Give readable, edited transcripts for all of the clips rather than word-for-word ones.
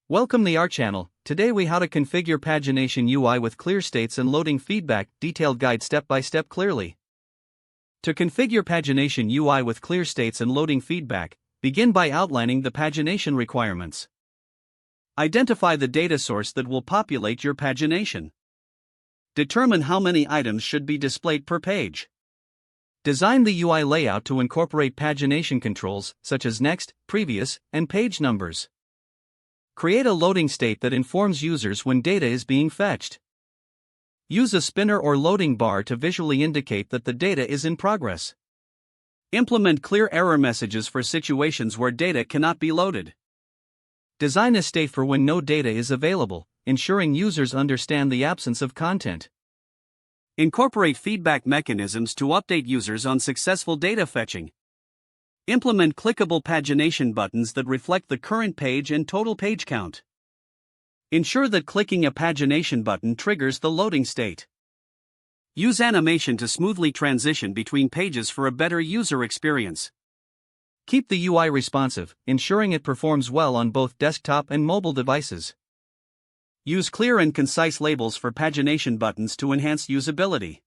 Welcome to our channel. Today we how to configure Pagination UI with clear states and loading feedback, detailed guide step by step clearly. To configure Pagination UI with clear states and loading feedback, begin by outlining the pagination requirements. Identify the data source that will populate your pagination. Determine how many items should be displayed per page. Design the UI layout to incorporate pagination controls such as next, previous, and page numbers. Create a loading state that informs users when data is being fetched. Use a spinner or loading bar to visually indicate that the data is in progress. Implement clear error messages for situations where data cannot be loaded. Design a state for when no data is available, ensuring users understand the absence of content. Incorporate feedback mechanisms to update users on successful data fetching. Implement clickable pagination buttons that reflect the current page and total page count. Ensure that clicking a pagination button triggers the loading state. Use animation to smoothly transition between pages for a better user experience. Keep the UI responsive, ensuring it performs well on both desktop and mobile devices. Use clear and concise labels for pagination buttons to enhance usability.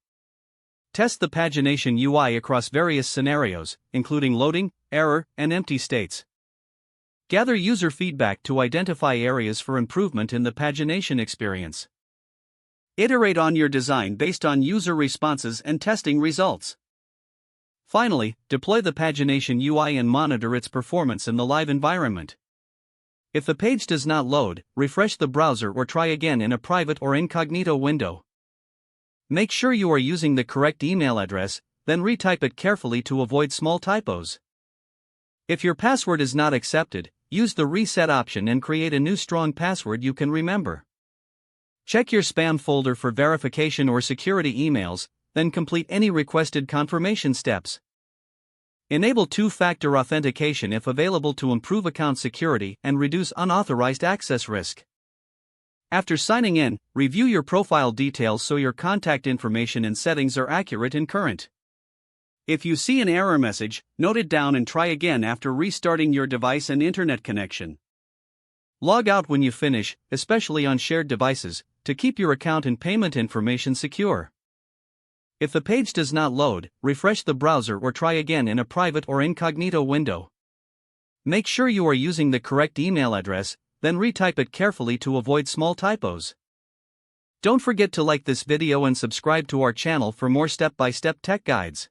Test the pagination UI across various scenarios, including loading, error, and empty states. Gather user feedback to identify areas for improvement in the pagination experience. Iterate on your design based on user responses and testing results. Finally, deploy the pagination UI and monitor its performance in the live environment. If the page does not load, refresh the browser or try again in a private or incognito window. Make sure you are using the correct email address, then retype it carefully to avoid small typos. If your password is not accepted, use the reset option and create a new strong password you can remember. Check your spam folder for verification or security emails, then complete any requested confirmation steps. Enable two-factor authentication if available to improve account security and reduce unauthorized access risk. After signing in, review your profile details so your contact information and settings are accurate and current. If you see an error message, note it down and try again after restarting your device and internet connection. Log out when you finish, especially on shared devices, to keep your account and payment information secure. If the page does not load, refresh the browser or try again in a private or incognito window. Make sure you are using the correct email address, then retype it carefully to avoid small typos. Don't forget to like this video and subscribe to our channel for more step-by-step tech guides.